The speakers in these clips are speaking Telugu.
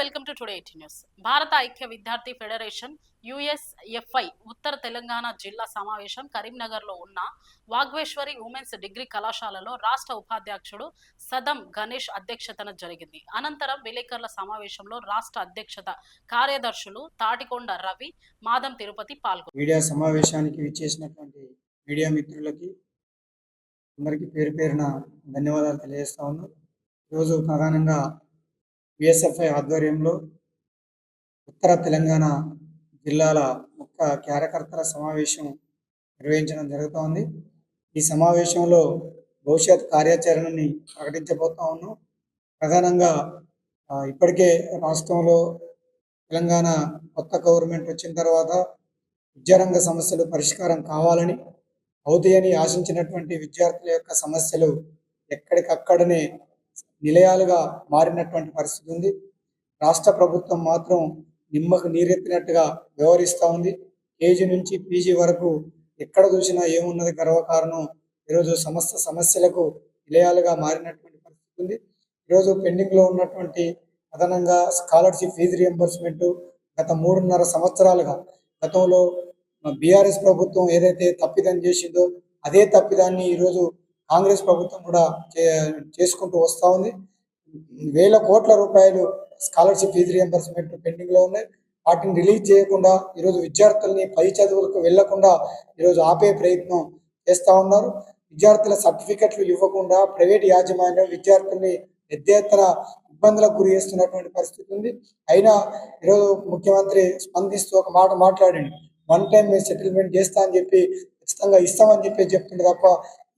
Welcome to today news. భారత ఐక్య విద్యార్థి ఫెడరేషన్ యుఎస్ఎఫ్ఐ ఉత్తర తెలంగాణ జిల్లా సమావేశం కరీంనగర్లో ఉన్న వాగ్వేశ్వరి ఉమెన్స్ డిగ్రీ కళాశాలలో రాష్ట్ర ఉపాధ్యక్షుడు సదం గణేష్ అధ్యక్షతన జరిగింది. అనంతరం విలేకరుల సమావేశంలో రాష్ట్ర అధ్యక్షత కార్యదర్శులు తాటికొండ రవి, మాదం తిరుపతి పాల్గొన్నారు. మీడియా సమావేశానికి విచ్చేసినటువంటి మీడియా మిత్రులకి అందరికీ పేరు పేరున ధన్యవాదాలు తెలియజేస్తా ఉన్నాను. ఈరోజు ప్రధానంగా యుఎస్ఎఫ్ఐ ఆధ్వర్యంలో ఉత్తర తెలంగాణ జిల్లాల ముఖ్య కార్యకర్తల సమావేశం నిర్వహించడం జరుగుతోంది. ఈ సమావేశంలో భవిష్యత్ కార్యాచరణని ప్రకటించబోతా ఉన్నాం. ప్రధానంగా ఇప్పటికే రాష్ట్రంలో తెలంగాణ కొత్త గవర్నమెంట్ వచ్చిన తర్వాత విద్యారంగ సమస్యలు పరిష్కారం కావాలని, అవుతాయని ఆశించినటువంటి విద్యార్థుల యొక్క సమస్యలు ఎక్కడికక్కడనే నిలయాలుగా మారినటువంటి పరిస్థితి ఉంది. రాష్ట్ర ప్రభుత్వం మాత్రం నిమ్మకు నీరెత్తినట్టుగా వ్యవహరిస్తూ ఉంది. కేజీ నుంచి పీజీ వరకు ఎక్కడ చూసినా ఏమున్నది గర్వకారణం ఈరోజు సమస్యలకు నిలయాలుగా మారినటువంటి పరిస్థితి ఉంది. ఈరోజు పెండింగ్లో ఉన్నటువంటి అదనంగా స్కాలర్షిప్ ఫీజు రియంబర్స్మెంట్ గత 3.5 సంవత్సరాలుగా గతంలో బీఆర్ఎస్ ప్రభుత్వం ఏదైతే తప్పిదం చేసిందో అదే తప్పిదాన్ని ఈరోజు కాంగ్రెస్ ప్రభుత్వం కూడా చేసుకుంటూ వస్తూ ఉంది. వేల కోట్ల రూపాయలు స్కాలర్షిప్ ఫీజు రియంబర్స్మెంట్ పెండింగ్లో ఉన్నాయి. వాటిని రిలీజ్ చేయకుండా ఈరోజు విద్యార్థుల్ని పై చదువులకు వెళ్లకుండా ఈరోజు ఆపే ప్రయత్నం చేస్తూ ఉన్నారు. విద్యార్థుల సర్టిఫికెట్లు ఇవ్వకుండా ప్రైవేట్ యాజమాన్యం విద్యార్థుల్ని పెద్ద ఎత్తున ఇబ్బందులకు గురి చేస్తున్నటువంటి పరిస్థితి ఉంది. అయినా ఈరోజు ముఖ్యమంత్రి స్పందిస్తూ ఒక మాట మాట్లాడండి, 1 టైం సెటిల్మెంట్ చేస్తా అని చెప్పి ఖచ్చితంగా ఇస్తామని చెప్పి చెప్తుంది తప్ప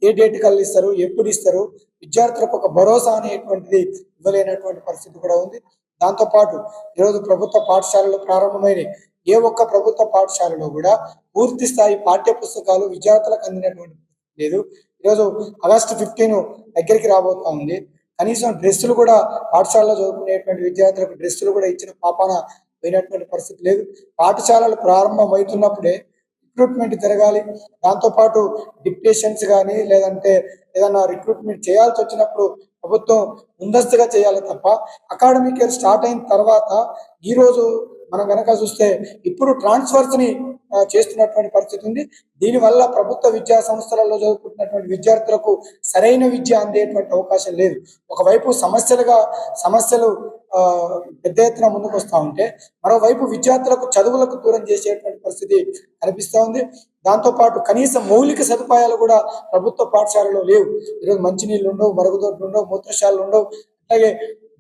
ఏ డేట్ కల్లా ఇస్తారు, ఎప్పుడు ఇస్తారు, విద్యార్థులకు ఒక భరోసా అనేటువంటిది ఇవ్వలేనటువంటి పరిస్థితి కూడా ఉంది. దాంతోపాటు ఈరోజు ప్రభుత్వ పాఠశాలలు ప్రారంభమైన ఏ ఒక్క ప్రభుత్వ పాఠశాలలో కూడా పూర్తి స్థాయి పాఠ్య పుస్తకాలు విద్యార్థులకు అందినటువంటి లేదు. ఈరోజు ఆగస్టు 15 దగ్గరికి రాబోతా ఉంది. కనీసం డ్రెస్సులు కూడా పాఠశాలలో చదువుకునేటువంటి విద్యార్థులకు డ్రెస్సులు కూడా ఇచ్చిన పాపాన పోయినటువంటి పరిస్థితి లేదు. పాఠశాలలు ప్రారంభం అవుతున్నప్పుడే రిక్రూట్మెంట్ జరగాలి. దాంతోపాటు డిప్యుటేషన్స్ కానీ లేదంటే ఏదైనా రిక్రూట్మెంట్ చేయాల్సి వచ్చినప్పుడు ప్రభుత్వం ముందస్తుగా చేయాలి తప్ప అకాడమిక్ ఇయర్ స్టార్ట్ అయిన తర్వాత ఈరోజు మనం కనుక చూస్తే ఇప్పుడు ట్రాన్స్ఫర్స్ని చేస్తున్నటువంటి పరిస్థితి ఉంది. దీనివల్ల ప్రభుత్వ విద్యా సంస్థలలో చదువుకుంటున్నటువంటి విద్యార్థులకు సరైన విద్య అందేటువంటి అవకాశం లేదు. ఒకవైపు సమస్యలు పెద్ద ఎత్తున ముందుకు వస్తూ ఉంటే మరోవైపు విద్యార్థులకు చదువులకు దూరం చేసేటువంటి పరిస్థితి కనిపిస్తూ ఉంది. దాంతోపాటు కనీస మౌలిక సదుపాయాలు కూడా ప్రభుత్వ పాఠశాలలో లేవు. ఈరోజు మంచినీళ్ళు ఉండవు, మరుగుదొడ్లు ఉండవు, మూత్రశాలలు ఉండవు, అలాగే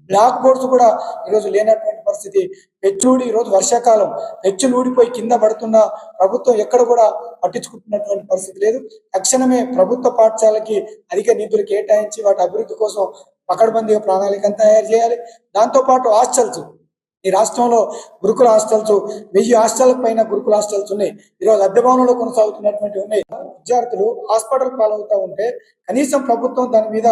బ్లాక్ బోర్డ్స్ కూడా ఈరోజు లేనటువంటి పరిస్థితి. పెచ్చుడి ఈరోజు వర్షాకాలం పెచ్చులు ఊడిపోయి కింద పడుతున్న ప్రభుత్వం ఎక్కడ కూడా పట్టించుకుంటున్నటువంటి పరిస్థితి లేదు. తక్షణమే ప్రభుత్వ పాఠశాలకి అధిక నిధులు కేటాయించి వాటి అభివృద్ధి కోసం పకడ్బందీగా ప్రణాళికను తయారు చేయాలి. దాంతోపాటు హాస్టల్స్, ఈ రాష్ట్రంలో గురుకుల హాస్టల్స్ 1000 హాస్టల్కి పైన గురుకుల హాస్టల్స్ ఉన్నాయి. ఈరోజు అద్దె భవనంలో కొనసాగుతున్నటువంటి ఉన్నాయి. విద్యార్థులు హాస్పిటల్ పాలవుతూ ఉంటే కనీసం ప్రభుత్వం దాని మీద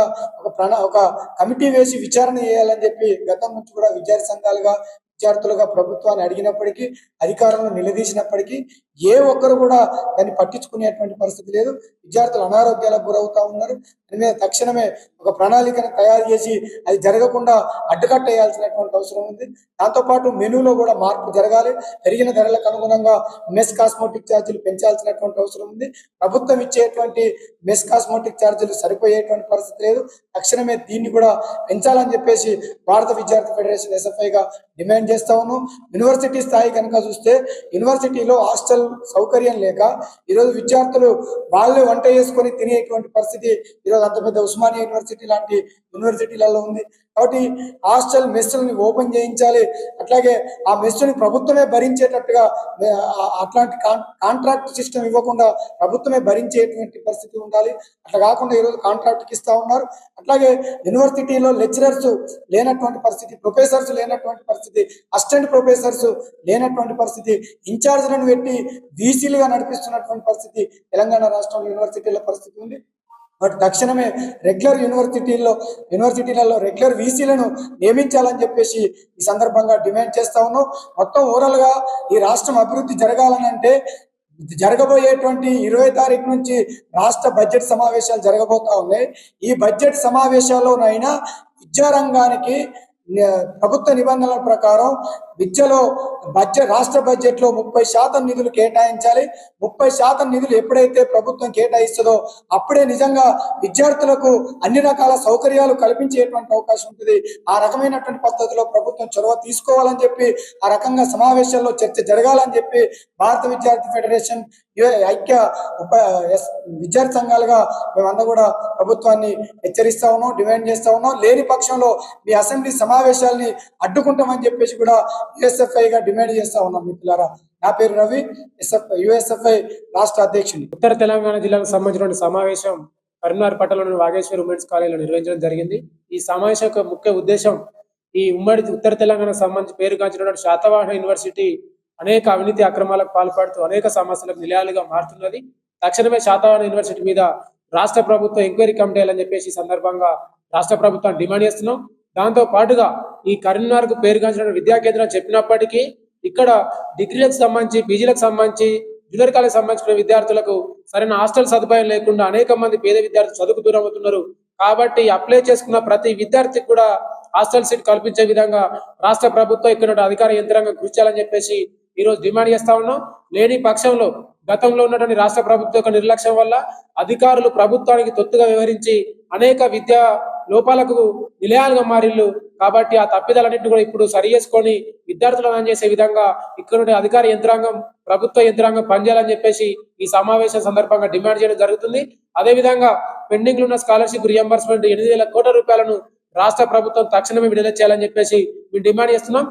ఒక కమిటీ వేసి విచారణ చేయాలని చెప్పి గతం నుంచి కూడా విద్యార్థి సంఘాలుగా విద్యార్థులుగా ప్రభుత్వాన్ని అడిగినప్పటికీ, అధికారులను నిలదీసినప్పటికీ ఏ ఒక్కరు కూడా దాన్ని పట్టించుకునేటువంటి పరిస్థితి లేదు. విద్యార్థులు అనారోగ్యాలకు గురవుతా ఉన్నారు. దాని మీద తక్షణమే ఒక ప్రణాళికను తయారు చేసి అది జరగకుండా అడ్డుకట్ట వేయాల్సినటువంటి అవసరం ఉంది. దాంతోపాటు మెనూలో కూడా మార్పు జరగాలి. పెరిగిన ధరలకు అనుగుణంగా మెస్ కాస్మోటిక్ ఛార్జీలు పెంచాల్సినటువంటి అవసరం ఉంది. ప్రభుత్వం ఇచ్చేటువంటి మెస్ కాస్మోటిక్ ఛార్జీలు సరిపోయేటువంటి పరిస్థితి లేదు. తక్షణమే దీన్ని కూడా పెంచాలని చెప్పేసి భారత విద్యార్థి ఫెడరేషన్ ఎస్ఎఫ్ఐగా డిమాండ్ చేస్తా ఉన్నాం. యూనివర్సిటీ స్థాయి కనుక చూస్తే యూనివర్సిటీలో హాస్టల్ సౌకర్యం లేక ఈరోజు విద్యార్థులు వాళ్ళే వంట చేసుకొని తినేటువంటి పరిస్థితి ఈరోజు అంత పెద్ద ఉస్మానియా యూనివర్సిటీ లాంటి యూనివర్సిటీలలో ఉంది. కాబట్టి హాస్టల్ మెస్సులని ఓపెన్ చేయించాలి. అట్లాగే ఆ మెస్సుని ప్రభుత్వమే భరించేటట్టుగా అట్లాంటి కాంట్రాక్ట్ సిస్టమ్ ఇవ్వకుండా ప్రభుత్వమే భరించేటువంటి పరిస్థితి ఉండాలి. అట్లా కాకుండా ఈరోజు కాంట్రాక్ట్కి ఇస్తూ ఉన్నారు. అట్లాగే యూనివర్సిటీలో లెక్చరర్స్ లేనటువంటి పరిస్థితి, ప్రొఫెసర్స్ లేనటువంటి పరిస్థితి, అసిస్టెంట్ ప్రొఫెసర్స్ లేనటువంటి పరిస్థితి, ఇన్ఛార్జ్లను పెట్టి వీసీలుగా నడిపిస్తున్నటువంటి పరిస్థితి తెలంగాణ రాష్ట్రంలో యూనివర్సిటీల పరిస్థితి ఉంది. బట్ తక్షణమే రెగ్యులర్ యూనివర్సిటీలలో రెగ్యులర్ వీసీలను నియమించాలని చెప్పేసి ఈ సందర్భంగా డిమాండ్ చేస్తా ఉన్నాం. మొత్తం ఓవరాల్గా ఈ రాష్ట్రం అభివృద్ధి జరగాలని అంటే జరగబోయేటువంటి 20 తారీఖు నుంచి రాష్ట్ర బడ్జెట్ సమావేశాలు జరగబోతా ఉన్నాయి. ఈ బడ్జెట్ సమావేశాల్లోనైనా విద్యారంగానికి ప్రభుత్వ నిబంధనల ప్రకారం విద్యలో రాష్ట్ర బడ్జెట్లో 30% నిధులు కేటాయించాలి. 30% నిధులు ఎప్పుడైతే ప్రభుత్వం కేటాయిస్తుందో అప్పుడే నిజంగా విద్యార్థులకు అన్ని రకాల సౌకర్యాలు కల్పించేటువంటి అవకాశం ఉంటుంది. ఆ రకమైనటువంటి పద్ధతిలో ప్రభుత్వం చొరవ తీసుకోవాలని చెప్పి, ఆ రకంగా సమావేశాల్లో చర్చ జరగాలని చెప్పి భారత విద్యార్థి ఫెడరేషన్ ఐక్య విద్యార్థి సంఘాలుగా మేమంతా కూడా ప్రభుత్వాన్ని హెచ్చరిస్తా ఉన్నాం, డిమాండ్ చేస్తా ఉన్నాం. లేని పక్షంలో మీ అసెంబ్లీ సమావేశాలని అడ్డుకుంటామని చెప్పేసి కూడా యుఎస్ఎఫ్ఐగా డిమాండ్ చేస్తా ఉన్నాం. మిత్రులారా, నా పేరు రవి, యుఎస్ఎఫ్ఐ రాష్ట్ర అధ్యక్షుని. ఉత్తర తెలంగాణ జిల్లాకు సంబంధించిన సమావేశం కరీంనగర్ పట్టణంలోని వాగేశ్వరి ఉమెన్స్ కాలేజీలో నిర్వహించడం జరిగింది. ఈ సమావేశం యొక్క ముఖ్య ఉద్దేశం ఈ ఉమ్మడి ఉత్తర తెలంగాణకు సంబంధించి పేరుగాంచినటువంటి శాతవాహన యూనివర్సిటీ అనేక అవినీతి అక్రమాలకు పాల్పడుతూ అనేక సమస్యలకు నిలయాలుగా మారుతున్నది. తక్షణమే శాతవాహన యూనివర్సిటీ మీద రాష్ట్ర ప్రభుత్వం ఎంక్వైరీ కమిటీ అని చెప్పేసి సందర్భంగా రాష్ట్ర ప్రభుత్వాన్ని డిమాండ్ చేస్తున్నాం. దాంతో పాటుగా ఈ కరీంనగర్కు పేరుగాంచిన విద్యా కేంద్రం చెప్పినప్పటికీ ఇక్కడ డిగ్రీలకు సంబంధించి, పీజీలకు సంబంధించి, జూనియర్ కాలేజ్ సంబంధించిన విద్యార్థులకు సరైన హాస్టల్ సదుపాయం లేకుండా అనేక మంది పేద విద్యార్థులు చదువుకు దూరం అవుతున్నారు. కాబట్టి అప్లై చేసుకున్న ప్రతి విద్యార్థికి కూడా హాస్టల్ సీట్ కల్పించే విధంగా రాష్ట్ర ప్రభుత్వం ఇక్కడ అధికార యంత్రాంగం కృషి చేయాలని చెప్పేసి ఈ రోజు డిమాండ్ చేస్తా ఉన్నాం. లేని పక్షంలో గతంలో ఉన్నటువంటి రాష్ట్ర ప్రభుత్వం యొక్క నిర్లక్ష్యం వల్ల అధికారులు ప్రభుత్వానికి తొత్తుగా వ్యవహరించి అనేక విద్యా లోపాలకు నిలయాలుగా మారిల్లు. కాబట్టి ఆ తప్పిదాలన్నింటినీ కూడా ఇప్పుడు సరి చేసుకొని విద్యార్థులను చేసే విధంగా ఇక్కడ అధికార యంత్రాంగం, ప్రభుత్వ యంత్రాంగం పనిచేయాలని చెప్పేసి ఈ సమావేశం సందర్భంగా డిమాండ్ చేయడం జరుగుతుంది. అదేవిధంగా పెండింగ్ లో ఉన్న స్కాలర్షిప్ రియంబర్స్మెంట్ 8,000 కోట్ల రూపాయలను రాష్ట్ర ప్రభుత్వం తక్షణమే విడుదల చేయాలని చెప్పేసి మేము డిమాండ్ చేస్తున్నాం.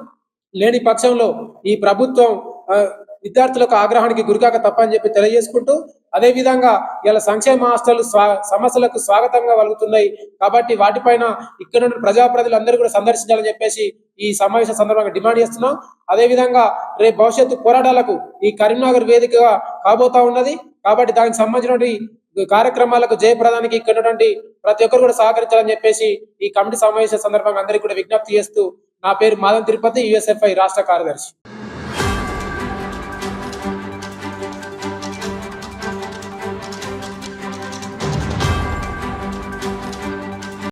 లేని పక్షంలో ఈ ప్రభుత్వం విద్యార్థులకు ఆగ్రహానికి గురికాక తప్పని చెప్పి తెలియజేసుకుంటూ, అదే విధంగా ఇలా సంక్షేమ హాస్టల్ సమస్యలకు స్వాగతంగా వలుగుతున్నాయి. కాబట్టి వాటిపైన ఇక్కడ ఉన్న ప్రజాప్రతినిధులందరూ కూడా సందర్శించాలని చెప్పేసి ఈ సమావేశ సందర్భంగా డిమాండ్ చేస్తున్నాం. అదే విధంగా రేపు భవిష్యత్తు పోరాటాలకు ఈ కరీంనగర్ వేదికగా కాబోతా ఉన్నది. కాబట్టి దానికి సంబంధించినటువంటి కార్యక్రమాలకు జయప్రదానికి ఇక్కడ ఉన్నటువంటి ప్రతి ఒక్కరు కూడా సహకరించాలని చెప్పేసి ఈ కమిటీ సమావేశ సందర్భంగా అందరికీ కూడా విజ్ఞప్తి చేస్తూ, నా పేరు మాధవ్ తిరుపతి, యుఎస్ఎఫ్ఐ రాష్ట్ర కార్యదర్శి.